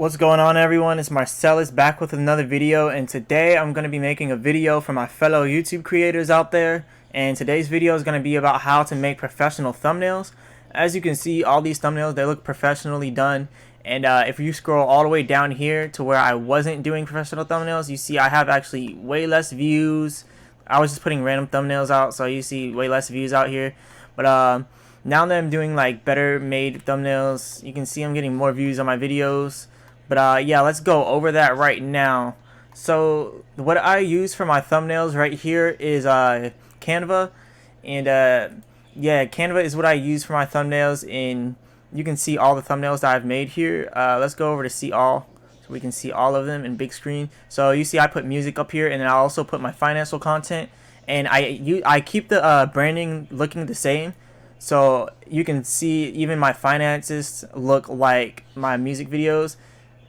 What's going on, everyone? It's Marsellis back with another video, and today I'm going to be making a video for my fellow YouTube creators out there. And today's video is going to be about how to make professional thumbnails. As you can see, all these thumbnails, they look professionally done. And if you scroll all the way down here to where I wasn't doing professional thumbnails, you see I have actually way less views. I was just putting random thumbnails out, so you see way less views out here. But now that I'm doing like better made thumbnails, you can see I'm getting more views on my videos. But yeah, let's go over that right now. So what I use for my thumbnails right here is Canva, and yeah, Canva is what I use for my thumbnails. And you can see all the thumbnails that I've made here. Let's go over to see all, so we can see all of them in big screen. So you see I put music up here, and then I also put my financial content, and I keep the branding looking the same. So you can see even my finances look like my music videos,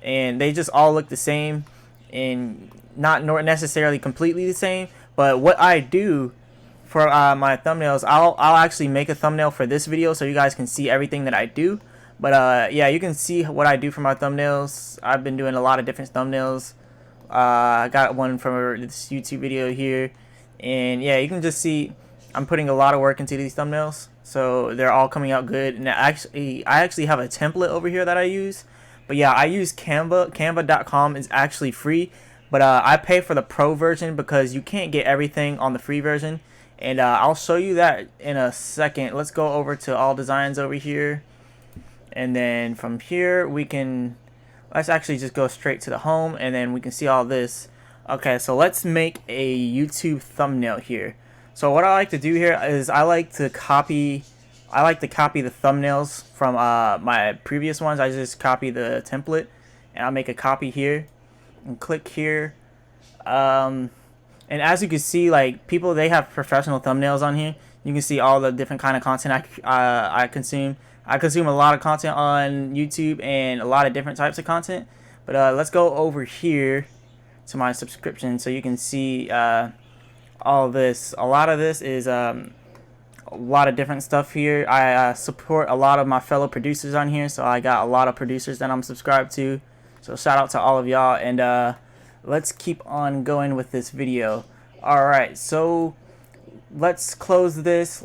and they just all look the same, and not necessarily completely the same. But what I do for my thumbnails, I'll actually make a thumbnail for this video so you guys can see everything that I do. But yeah, you can see what I do for my thumbnails. I've been doing a lot of different thumbnails. I got one for this YouTube video here, and yeah, you can just see I'm putting a lot of work into these thumbnails, so they're all coming out good. And I actually have a template over here that I use. But yeah, I use Canva. Canva.com is actually free, but I pay for the pro version because you can't get everything on the free version. And I'll show you that in a second. Let's go over to all designs over here, and then from here let's actually just go straight to the home, and then we can see all this. Okay, so let's make a YouTube thumbnail here. So what I like to do here is I like to copy the thumbnails from my previous ones. I just copy the template, and I'll make a copy here and click here. And as you can see, like, people, they have professional thumbnails on here. You can see all the different kind of content I consume. I consume a lot of content on YouTube and a lot of different types of content. But let's go over here to my subscription so you can see all this. A lot of this is a lot of different stuff here. I support a lot of my fellow producers on here, so I got a lot of producers that I'm subscribed to. So shout out to all of y'all, and let's keep on going with this video. Alright, so let's close this,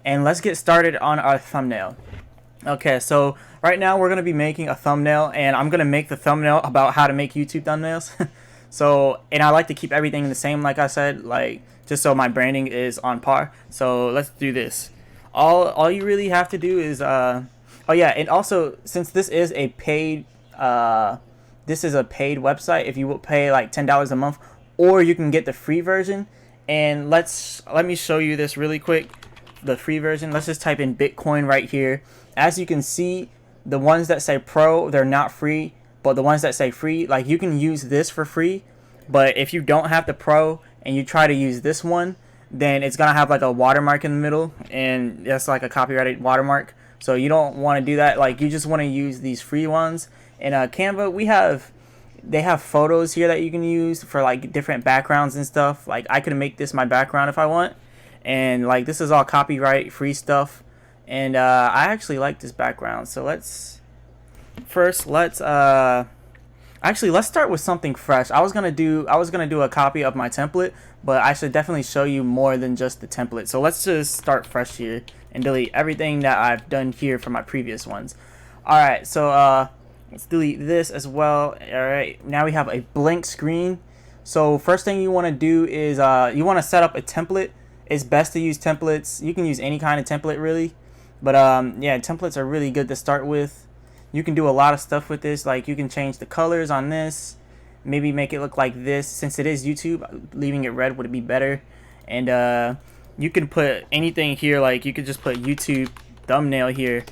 and let's get started on our thumbnail. Okay, so right now we're going to be making a thumbnail, and I'm going to make the thumbnail about how to make YouTube thumbnails. So, and I like to keep everything the same, like I said, like, just so my branding is on par. So let's do this. All you really have to do is oh yeah, and also, since this is a paid website, if you will pay like $10 a month, or you can get the free version. And let me show you this really quick. The free version, let's just type in Bitcoin right here. As you can see, the ones that say pro, they're not free, but the ones that say free, like, you can use this for free. But if you don't have the pro and you try to use this one, then it's gonna have like a watermark in the middle, and that's like a copyrighted watermark. So you don't want to do that. Like, you just want to use these free ones. And Canva, they have photos here that you can use for like different backgrounds and stuff. Like, I could make this my background if I want, and like, this is all copyright free stuff. And I actually like this background. So let's start with something fresh. I was gonna do a copy of my template, but I should definitely show you more than just the template. So let's just start fresh here and delete everything that I've done here for my previous ones. Alright, so let's delete this as well. Alright, now we have a blank screen. So first thing you want to do is you want to set up a template. It's best to use templates. You can use any kind of template really, but yeah, templates are really good to start with. You can do a lot of stuff with this. Like, you can change the colors on this, maybe make it look like this. Since it is YouTube, leaving it red would be better. And you can put anything here. Like, you could just put YouTube thumbnail here,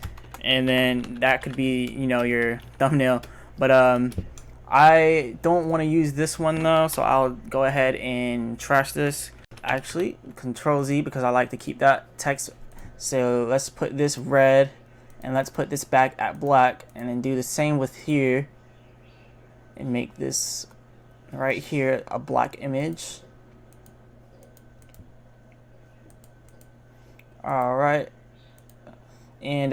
and then that could be, you know, your thumbnail. But I don't want to use this one though, so I'll go ahead and trash this. Actually, Control Z, because I like to keep that text. So let's put this red, and let's put this back at black, and then do the same with here, and make this right here a black image. Alright, and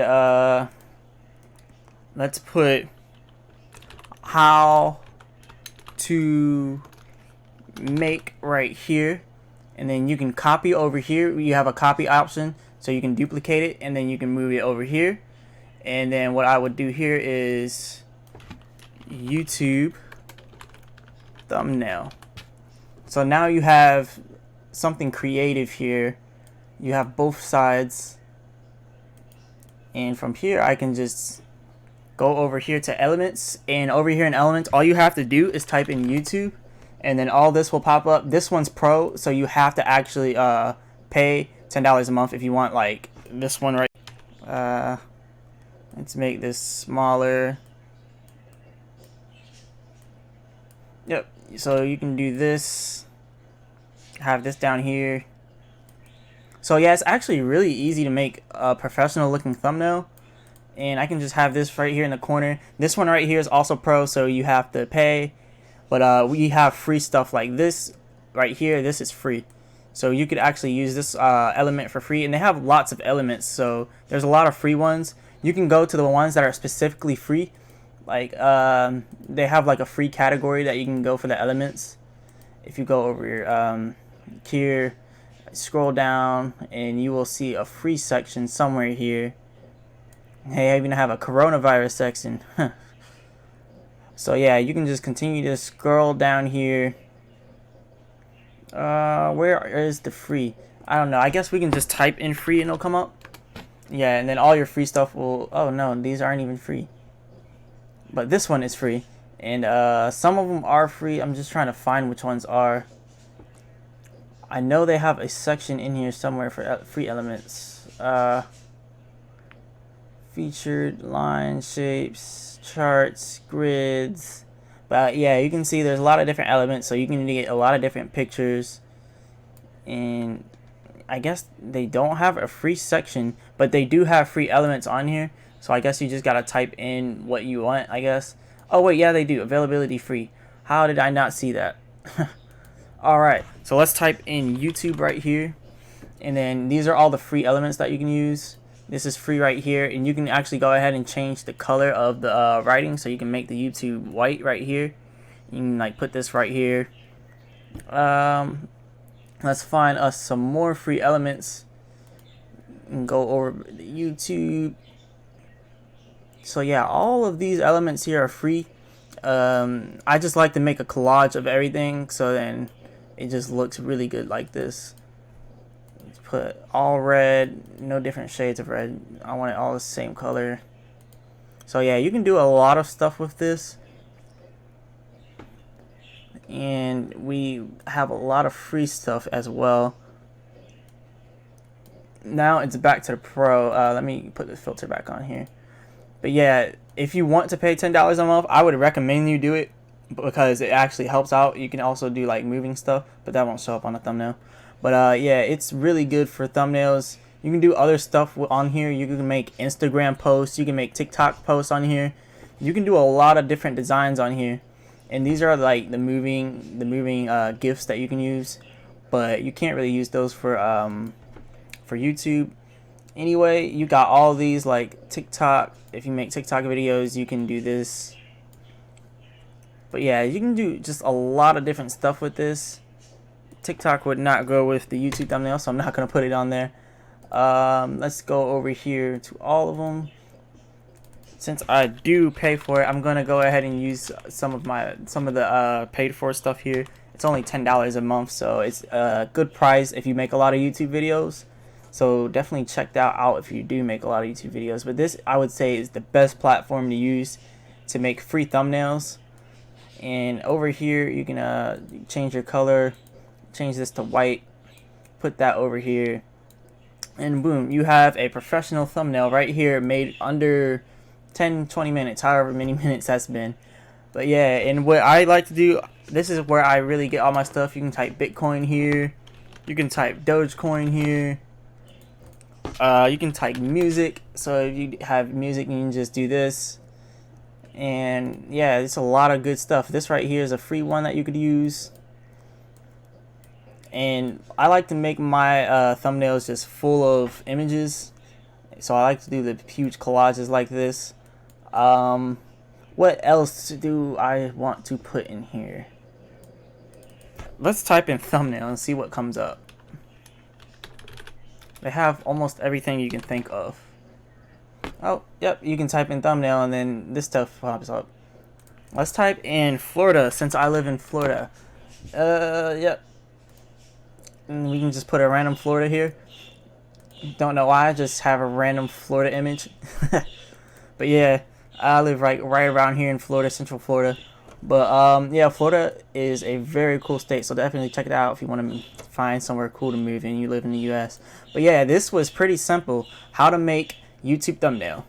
let's put how to make right here, and then you can copy over here. You have a copy option, so you can duplicate it and then you can move it over here. And then what I would do here is YouTube thumbnail. So now you have something creative here. You have both sides, and from here I can just go over here to elements, and over here in elements all you have to do is type in YouTube, and then all this will pop up. This one's pro, so you have to actually pay $10 a month if you want like this one right. Let's make this smaller. Yep, so you can do this, have this down here. So yeah, it's actually really easy to make a professional looking thumbnail, and I can just have this right here in the corner. This one right here is also pro, so you have to pay, but we have free stuff like this right here. This is free, so you could actually use this element for free, and they have lots of elements, so there's a lot of free ones. You can go to the ones that are specifically free, like they have like a free category that you can go for the elements. If you go over here, scroll down, and you will see a free section somewhere here. Hey, I even have a coronavirus section. So yeah, you can just continue to scroll down here. Where is the free? I don't know. I guess we can just type in free and it'll come up. Yeah, and then all your free stuff will... Oh no, these aren't even free. But this one is free. And some of them are free. I'm just trying to find which ones are. I know they have a section in here somewhere for free elements. Featured line shapes, charts, grids. But yeah, you can see there's a lot of different elements, so you can get a lot of different pictures. And I guess they don't have a free section, but they do have free elements on here. So I guess you just gotta type in what you want, I guess. Oh wait, yeah, they do. Availability free. How did I not see that? Alright, so let's type in YouTube right here. And then these are all the free elements that you can use. This is free right here, and you can actually go ahead and change the color of the writing, so you can make the YouTube white right here. You can like put this right here. Let's find us some more free elements and go over the YouTube. So yeah, all of these elements here are free. I just like to make a collage of everything, so then it just looks really good like this. Let's put all red, no different shades of red. I want it all the same color. So yeah, you can do a lot of stuff with this. And we have a lot of free stuff as well. Now it's back to the pro. Let me put the filter back on here. But yeah, if you want to pay $10 a month, I would recommend you do it because it actually helps out. You can also do like moving stuff, but that won't show up on the thumbnail. But yeah, it's really good for thumbnails. You can do other stuff on here. You can make Instagram posts. You can make TikTok posts on here. You can do a lot of different designs on here. And these are like the moving GIFs that you can use, but you can't really use those for YouTube. Anyway, you got all these like TikTok. If you make TikTok videos, you can do this. But yeah, you can do just a lot of different stuff with this. TikTok would not go with the YouTube thumbnail, so I'm not gonna put it on there. Let's go over here to all of them. Since I do pay for it, I'm gonna go ahead and use some of the paid for stuff here. It's only $10 a month, so it's a good price if you make a lot of YouTube videos. So definitely check that out if you do make a lot of YouTube videos. But this, I would say, is the best platform to use to make free thumbnails. And over here, you can change your color, change this to white, put that over here, and boom, you have a professional thumbnail right here made under 10-20 minutes, however many minutes that's been. But yeah, and what I like to do, this is where I really get all my stuff. You can type Bitcoin here, you can type Dogecoin here, you can type music. So if you have music, you can just do this. And yeah, it's a lot of good stuff. This right here is a free one that you could use. And I like to make my thumbnails just full of images. So I like to do the huge collages like this. what else do I want to put in here? Let's type in thumbnail and see what comes up. They have almost everything you can think of. Oh, yep, you can type in thumbnail and then this stuff pops up. Let's type in Florida since I live in Florida. Yep. And we can just put a random Florida here. Don't know why, I just have a random Florida image. But yeah, I live right around here in Florida, Central Florida. But yeah, Florida is a very cool state, so definitely check it out if you want to find somewhere cool to move in. You live in the US. But yeah, this was pretty simple. How to make YouTube thumbnail,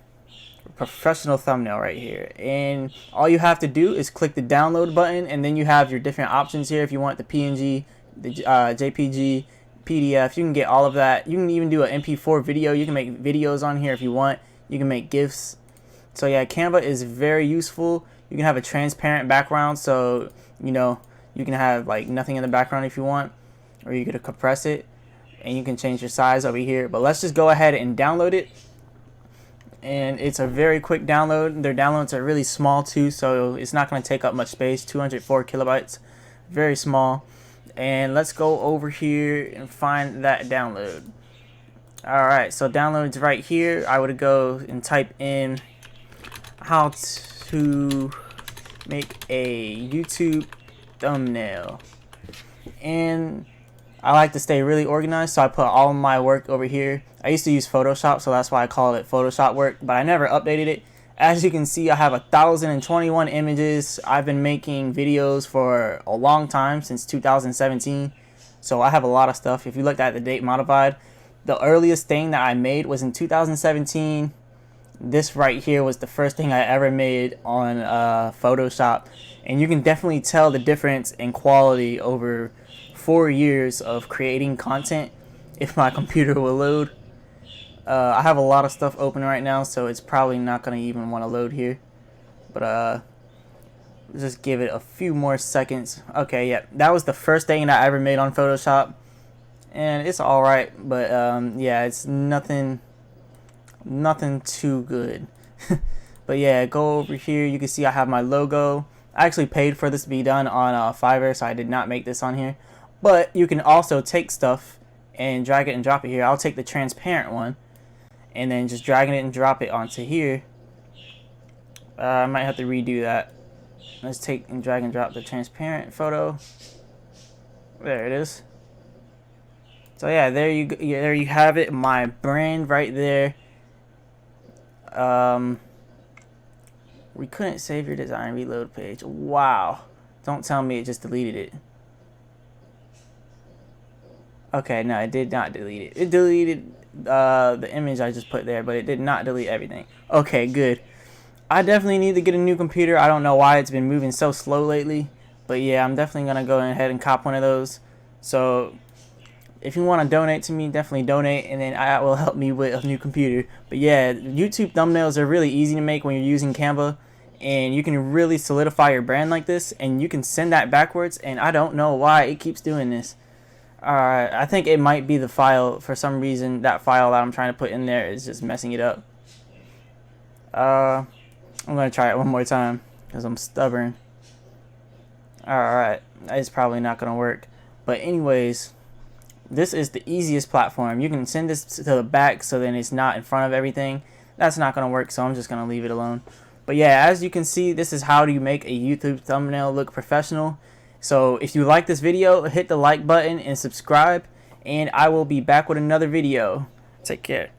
professional thumbnail right here. And all you have to do is click the download button, and then you have your different options here. If you want the PNG, the JPG, PDF, you can get all of that. You can even do an MP4 video. You can make videos on here if you want. You can make GIFs. So yeah, Canva is very useful. You can have a transparent background, so you know you can have like nothing in the background if you want, or you could compress it, and you can change your size over here. But let's just go ahead and download it. And it's a very quick download. Their downloads are really small too, so it's not going to take up much space. 204 kilobytes, very small. And let's go over here and find that download. Alright, so downloads right here. I would go and type in how to make a YouTube thumbnail. And I like to stay really organized, so I put all of my work over here. I used to use Photoshop, so that's why I call it Photoshop work, but I never updated it. As you can see, I have 1,021 images. I've been making videos for a long time, since 2017. So I have a lot of stuff. If you looked at the date modified, the earliest thing that I made was in 2017. This right here was the first thing I ever made on Photoshop. And you can definitely tell the difference in quality over 4 years of creating content if my computer will load. I have a lot of stuff open right now, so it's probably not going to even want to load here. But just give it a few more seconds. Okay, yeah, that was the first thing that I ever made on Photoshop. And it's alright, but yeah, it's nothing too good. But yeah, go over here. You can see I have my logo. I actually paid for this to be done on Fiverr, so I did not make this on here. But you can also take stuff and drag it and drop it here. I'll take the transparent one and then just dragging it and drop it onto here. I might have to redo that. Let's take and drag and drop the transparent photo. There it is. So yeah, there you have it. My brand right there. We couldn't save your design. Reload page. Wow. Don't tell me it just deleted it. Okay, no, it did not delete it. It deleted the image I just put there, but it did not delete everything. Okay, good. I definitely need to get a new computer. I don't know why it's been moving so slow lately, but yeah, I'm definitely going to go ahead and cop one of those. So if you want to donate to me, definitely donate, and then I will help me with a new computer. But yeah, YouTube thumbnails are really easy to make when you're using Canva, and you can really solidify your brand like this, and you can send that backwards, and I don't know why it keeps doing this. Alright, I think it might be the file. For some reason, that file that I'm trying to put in there is just messing it up. I'm going to try it one more time because I'm stubborn. Alright, it's probably not going to work. But anyways, this is the easiest platform. You can send this to the back so then it's not in front of everything. That's not going to work, so I'm just going to leave it alone. But yeah, as you can see, this is how do you make a YouTube thumbnail look professional. So if you like this video, hit the like button and subscribe, and I will be back with another video. Take care.